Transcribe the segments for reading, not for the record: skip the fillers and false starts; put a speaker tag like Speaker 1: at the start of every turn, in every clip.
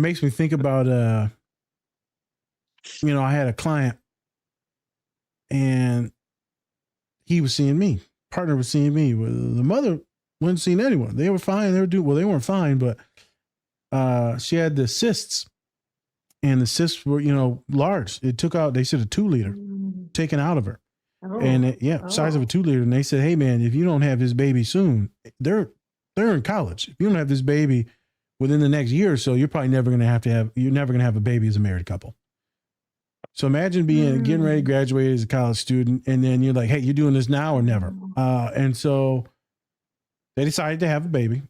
Speaker 1: makes me think about, I had a client and he was seeing me, partner was seeing me. The mother wasn't seeing anyone. They were fine. They weren't fine, but she had the cysts, and the cysts were, large. It took out, they said, a 2-liter taken out of her.
Speaker 2: Oh.
Speaker 1: And size of a 2-liter. And they said, hey man, if you don't have this baby soon, they're in college. If you don't have this baby within the next year or so, you're probably never going to have a baby as a married couple. So imagine getting ready to graduate as a college student, and then you're like, hey, you're doing this now or never. And so they decided to have a baby.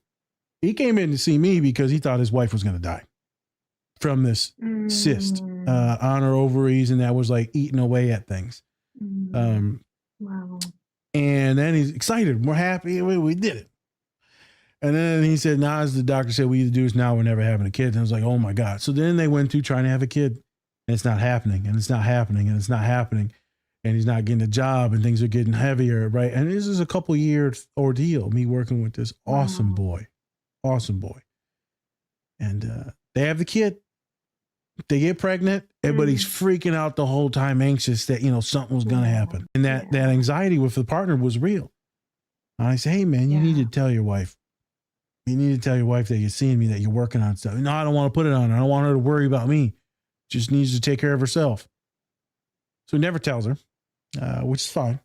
Speaker 1: He came in to see me because he thought his wife was going to die from this cyst on her ovaries, and that was like eating away at things.
Speaker 2: Wow.
Speaker 1: And then he's excited. We're happy. We did it. And then he said, as the doctor said, we either do this now or never having a kid. And I was like, oh my God. So then they went through trying to have a kid, and it's not happening, and it's not happening, and it's not happening. And he's not getting a job, and things are getting heavier, right? And this is a couple year ordeal, me working with this awesome boy. And they have the kid. They get pregnant. Everybody's freaking out the whole time, anxious that, something was going to happen. And that anxiety with the partner was real. And I say, hey man, you need to tell your wife. You need to tell your wife that you're seeing me, that you're working on stuff. No, I don't want to put it on her. I don't want her to worry about me. Just needs to take care of herself. So he never tells her, which is fine.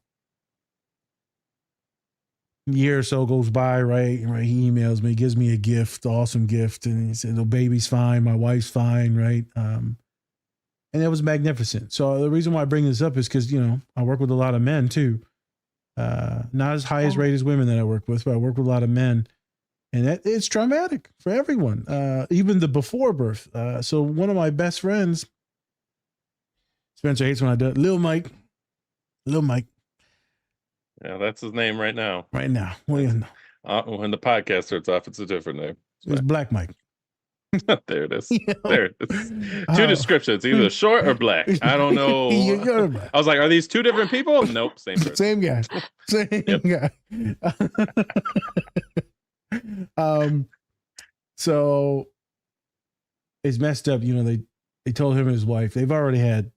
Speaker 1: A year or so goes by, right? He emails me, gives me a gift, awesome gift. And he said, the baby's fine. My wife's fine, right? And it was magnificent. So the reason why I bring this up is because, I work with a lot of men too. Not as high as rate as women that I work with, but I work with a lot of men. And it's traumatic for everyone, even the before birth. So one of my best friends, Spencer hates when I do it, Lil Mike.
Speaker 3: Yeah, that's his name right now.
Speaker 1: Right now. What do you know?
Speaker 3: When the podcast starts off, it's a different name.
Speaker 1: It's Black Mike.
Speaker 3: There it is. There it is. Two descriptions, either short or black. I don't know. I was like, are these two different people? Nope, same person.
Speaker 1: Same guy. Guy. So it's messed up. They told him and his wife, they've already had,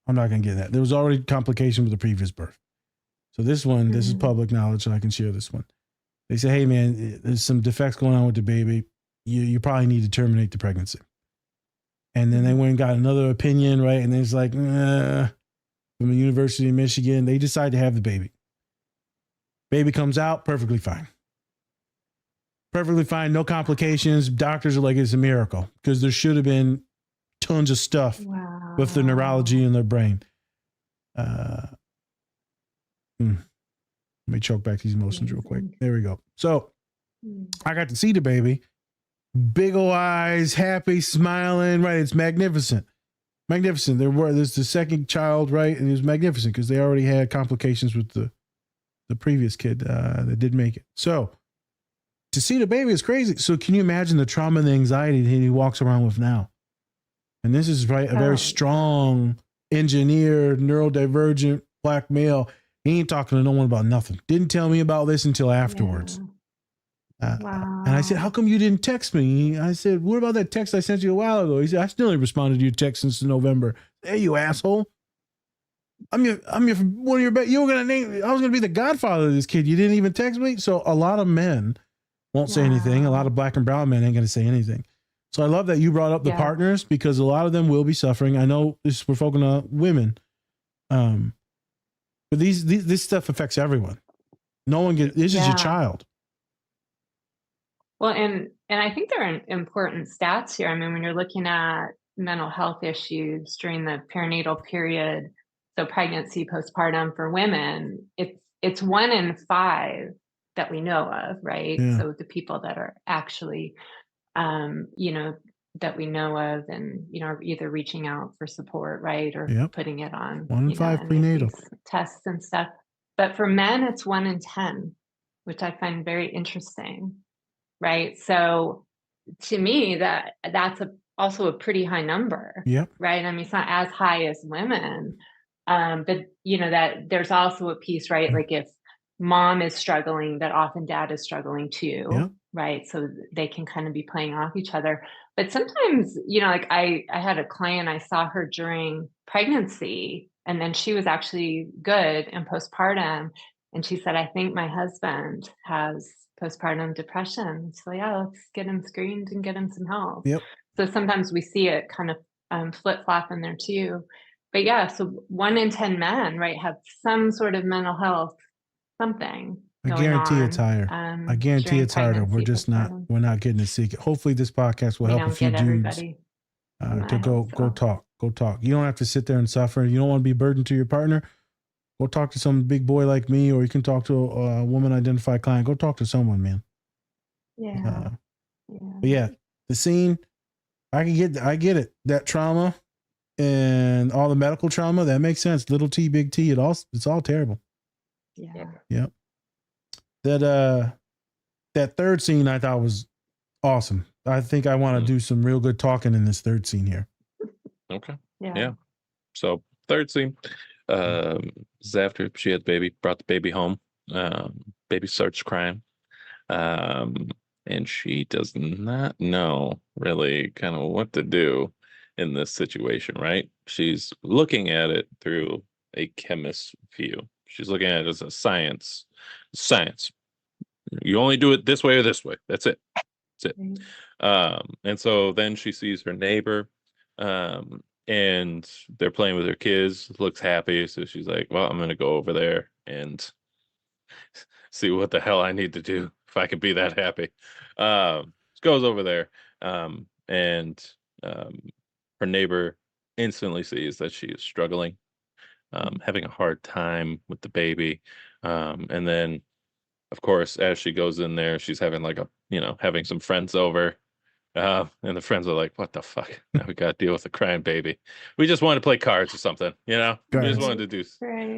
Speaker 1: I'm not going to get that. There was already complication with the previous birth. So this one, this is public knowledge, so I can share this one. They say, hey man, there's some defects going on with the baby. You probably need to terminate the pregnancy. And then they went and got another opinion, right? And it's like, from the University of Michigan, they decide to have the baby. Baby comes out perfectly fine. Perfectly fine, no complications. Doctors are like, it's a miracle, because there should have been tons of stuff with the neurology in their brain. Let me choke back these emotions real quick. There we go. So I got to see the baby. Big old eyes, happy, smiling, right? It's magnificent. Magnificent. There's the second child, right? And it was magnificent because they already had complications with the previous kid that didn't make it. So to see the baby is crazy. So can you imagine the trauma and the anxiety that he walks around with now? And this is a very strong, engineered, neurodivergent Black male. He ain't talking to no one about nothing. Didn't tell me about this until afterwards. And I said, how come you didn't text me? I said, what about that text I sent you a while ago? He said, I still ain't responded to your text since November. Hey, you asshole. I'm one of your best. You were going to name, I was going to be the godfather of this kid. You didn't even text me. So a lot of men won't say anything. A lot of Black and brown men ain't going to say anything. So I love that you brought up the partners, because a lot of them will be suffering. I know we're focusing on women. But this stuff affects everyone. No one gets, this is your child.
Speaker 2: Well, and I think there are important stats here. I mean, when you're looking at mental health issues during the perinatal period, so pregnancy, postpartum for women, it's 1 in 5 that we know of, right?
Speaker 1: Yeah.
Speaker 2: So the people that are actually, that we know of and, are either reaching out for support, right? Or putting it on
Speaker 1: 1 in 5 prenatal
Speaker 2: tests and stuff. But for men, it's 1 in 10, which I find very interesting, right? So to me, that's also a pretty high number, right? I mean, it's not as high as women, but that there's also a piece, right? Like if mom is struggling, that often dad is struggling too, right? So they can kind of be playing off each other. But sometimes, like I had a client, I saw her during pregnancy, and then she was actually good in postpartum. And she said, I think my husband has postpartum depression. So yeah, let's get him screened and get him some help.
Speaker 1: Yep.
Speaker 2: So sometimes we see it kind of flip-flop in there too. But yeah, so 1 in 10 men, right, have some sort of mental health, something
Speaker 1: I
Speaker 2: going
Speaker 1: guarantee
Speaker 2: on.
Speaker 1: it's higher. I guarantee
Speaker 2: During
Speaker 1: it's harder. We're
Speaker 2: pregnancy,
Speaker 1: just not,
Speaker 2: postpartum.
Speaker 1: we're not getting to seek it. Hopefully this podcast will
Speaker 2: We
Speaker 1: help a
Speaker 2: don't
Speaker 1: few
Speaker 2: get
Speaker 1: dudes
Speaker 2: everybody.
Speaker 1: to go talk. You don't have to sit there and suffer. You don't want to be burdened to your partner. Go talk to some big boy like me, or you can talk to a woman identified client. Go talk to someone, man.
Speaker 2: Yeah.
Speaker 1: But yeah, the scene, I get it. That trauma and all the medical trauma, that makes sense. Little T, big T, it's all terrible.
Speaker 2: Yeah.
Speaker 1: Yep. That third scene I thought was awesome. I think I want to do some real good talking in this third scene here.
Speaker 3: Okay.
Speaker 2: Yeah.
Speaker 3: So third scene, is after she had the baby, brought the baby home. Baby starts crying. And she does not know really kind of what to do in this situation, right? She's looking at it through a chemist's view. She's looking at it as a science. You only do it this way or this way. That's it. And so then she sees her neighbor, and they're playing with her kids, looks happy. So she's like, well, I'm going to go over there and see what the hell I need to do if I can be that happy. Goes over there, and her neighbor instantly sees that she is struggling, having a hard time with the baby. And then, of course, as she goes in there, she's having having some friends over. And the friends are like, what the fuck? Now we got to deal with a crying baby. We just wanted to play cards or something, We just wanted to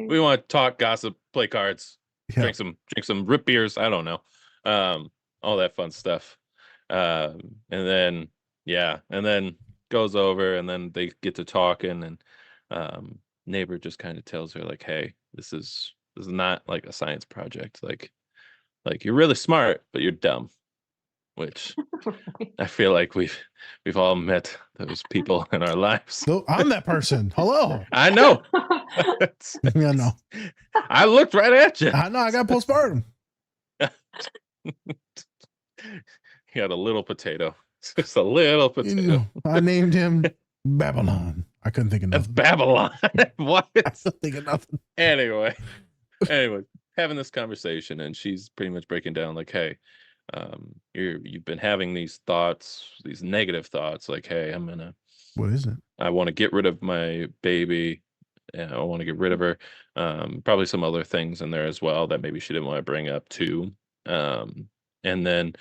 Speaker 3: we want to talk, gossip, play cards, drink some root beers. I don't know. All that fun stuff. And then goes over, and then they get to talking, and neighbor just kind of tells her like, hey, this is not like a science project. Like you're really smart, but you're dumb. Which I feel like we've all met those people in our lives.
Speaker 1: So I'm that person. Hello.
Speaker 3: I know.
Speaker 1: Yeah, no.
Speaker 3: I looked right at you.
Speaker 1: I know. I got postpartum.
Speaker 3: He had a little potato. Just a little potato.
Speaker 1: I named him Babylon. I couldn't think of nothing.
Speaker 3: That's Babylon. What?
Speaker 1: I couldn't think of nothing.
Speaker 3: Anyway, having this conversation, and she's pretty much breaking down like, hey, you've been having these thoughts, these negative thoughts, like, hey,
Speaker 1: what is it?
Speaker 3: I want to get rid of my baby. I want to get rid of her. Probably some other things in there as well that maybe she didn't want to bring up too. And then,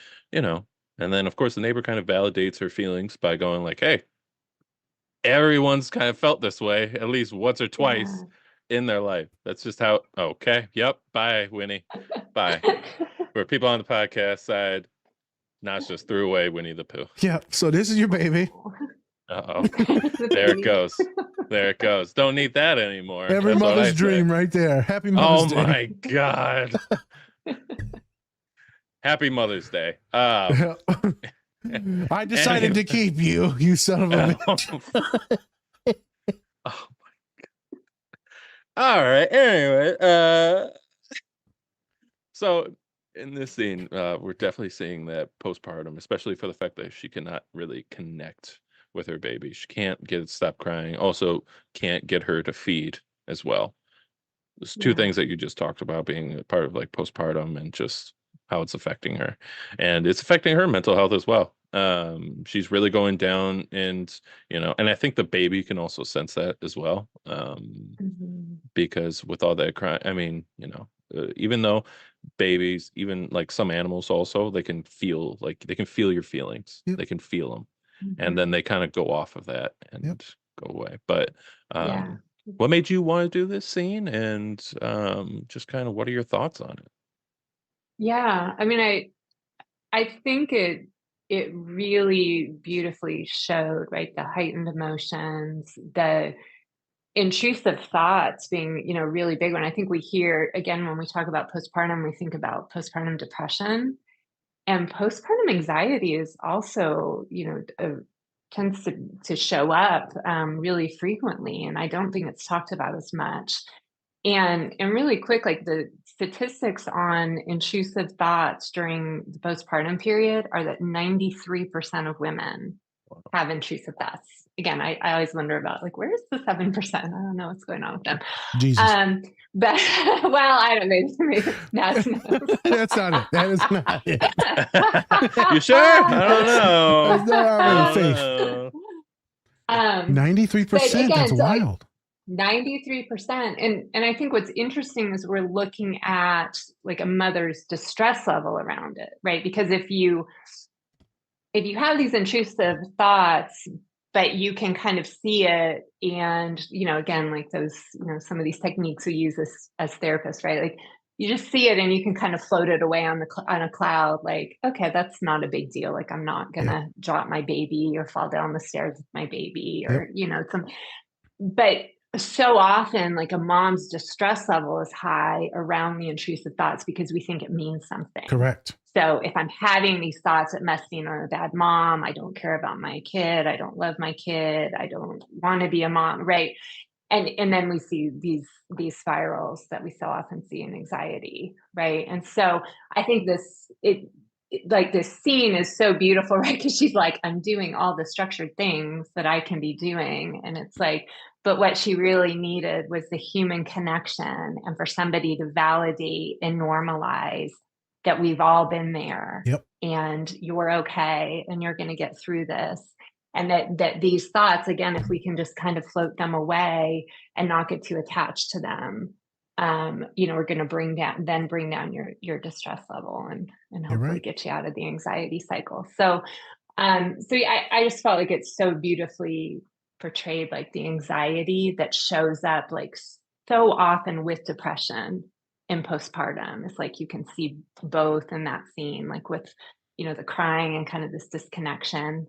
Speaker 3: of course the neighbor kind of validates her feelings by going like, hey, everyone's kind of felt this way at least once or twice in their life. That's just how, okay. Yep. Bye, Winnie. Bye. For people on the podcast side, Notch just threw away Winnie the Pooh.
Speaker 1: Yeah. So this is your baby.
Speaker 3: Uh-oh. There it goes. There it goes. Don't need that anymore.
Speaker 1: Every mother's dream right there. Happy Mother's Day.
Speaker 3: Oh my God. Happy Mother's Day.
Speaker 1: I decided to keep you, you son of a bitch.
Speaker 3: Oh my God. All right. Anyway, so in this scene, we're definitely seeing that postpartum, especially for the fact that she cannot really connect with her baby. She can't get it to stop crying. Also, can't get her to feed as well. There's two things that you just talked about being a part of like postpartum and just how it's affecting her, and it's affecting her mental health as well. She's really going down, and and I think the baby can also sense that as well, because with all that crying, I mean, even though babies, even like some animals also, they can feel your feelings. They can feel them, and then they kind of go off of that and go away. But what made you want to do this scene, and just kind of what are your thoughts on it?
Speaker 2: Yeah, I mean, I think it really beautifully showed, right, the heightened emotions, the intrusive thoughts being, really big one. I think we hear, again, when we talk about postpartum, we think about postpartum depression. And postpartum anxiety is also, tends to show up really frequently, and I don't think it's talked about as much. And really quick, like the statistics on intrusive thoughts during the postpartum period are that 93% of women have intrusive thoughts. Again, I always wonder about, like, where's the 7%? I don't know what's going on with them.
Speaker 1: Jesus.
Speaker 2: But well, I don't know. Maybe that's
Speaker 1: That's not it. That is not it.
Speaker 3: You sure? I don't know.
Speaker 1: That's not our
Speaker 3: I don't
Speaker 1: faith.
Speaker 3: know.
Speaker 1: 93%. That's
Speaker 2: so, like,
Speaker 1: wild.
Speaker 2: 93%. And I think what's interesting is we're looking at like a mother's distress level around it, right? Because if you have these intrusive thoughts, but you can kind of see it, and again, like those, some of these techniques we use as therapists, right? Like you just see it and you can kind of float it away on a cloud, like, okay, that's not a big deal. Like, I'm not gonna drop my baby or fall down the stairs with my baby, or but so often, like, a mom's distress level is high around the intrusive thoughts because we think it means something.
Speaker 1: Correct.
Speaker 2: So if I'm having these thoughts, it must mean I'm a bad mom. I don't care about my kid. I don't love my kid. I don't want to be a mom, right? And then we see these spirals that we so often see in anxiety, right? And so I think this scene is so beautiful, right? Because she's like, I'm doing all the structured things that I can be doing, and it's like, but what she really needed was the human connection, and for somebody to validate and normalize that we've all been there.
Speaker 1: Yep.
Speaker 2: And you're okay, and you're going to get through this. And that these thoughts, again, if we can just kind of float them away and not get too attached to them, we're going to bring down your distress level, and hopefully get you out of the anxiety cycle. So I just felt like it's so beautifully portrayed, like the anxiety that shows up like so often with depression in postpartum. It's like you can see both in that scene, like with the crying and kind of this disconnection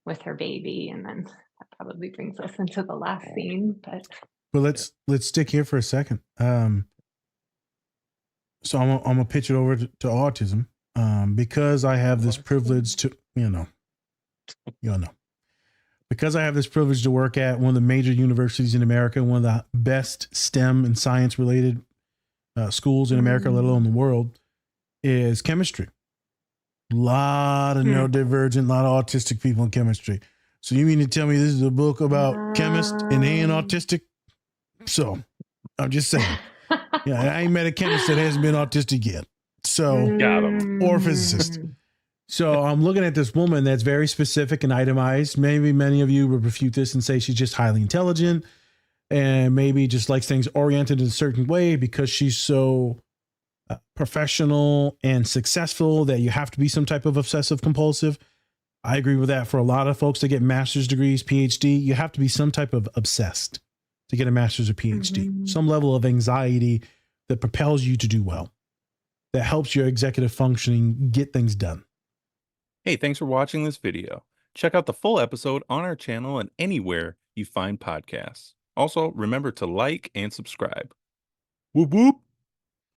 Speaker 2: with her baby. And then that probably brings us into the last scene. But
Speaker 1: let's stick here for a second. So I'm gonna pitch it over to autism, because I have this privilege to, because I have this privilege to work at one of the major universities in America, one of the best STEM and science related schools in America, let alone the world, is chemistry. A lot of neurodivergent, a lot of autistic people in chemistry. So you mean to tell me this is a book about chemists and they ain't autistic? So I'm just saying. I ain't met a chemist that hasn't been autistic yet. So,
Speaker 3: got him.
Speaker 1: Or a physicist. So I'm looking at this woman that's very specific and itemized. Maybe many of you would refute this and say she's just highly intelligent and maybe just likes things oriented in a certain way because she's so professional and successful that you have to be some type of obsessive compulsive. I agree with that. For a lot of folks that get master's degrees, PhD, you have to be some type of obsessed to get a master's or PhD, some level of anxiety that propels you to do well, that helps your executive functioning get things done.
Speaker 4: Hey, thanks for watching this video. Check out the full episode on our channel and anywhere you find podcasts. Also, remember to like and subscribe. Whoop whoop.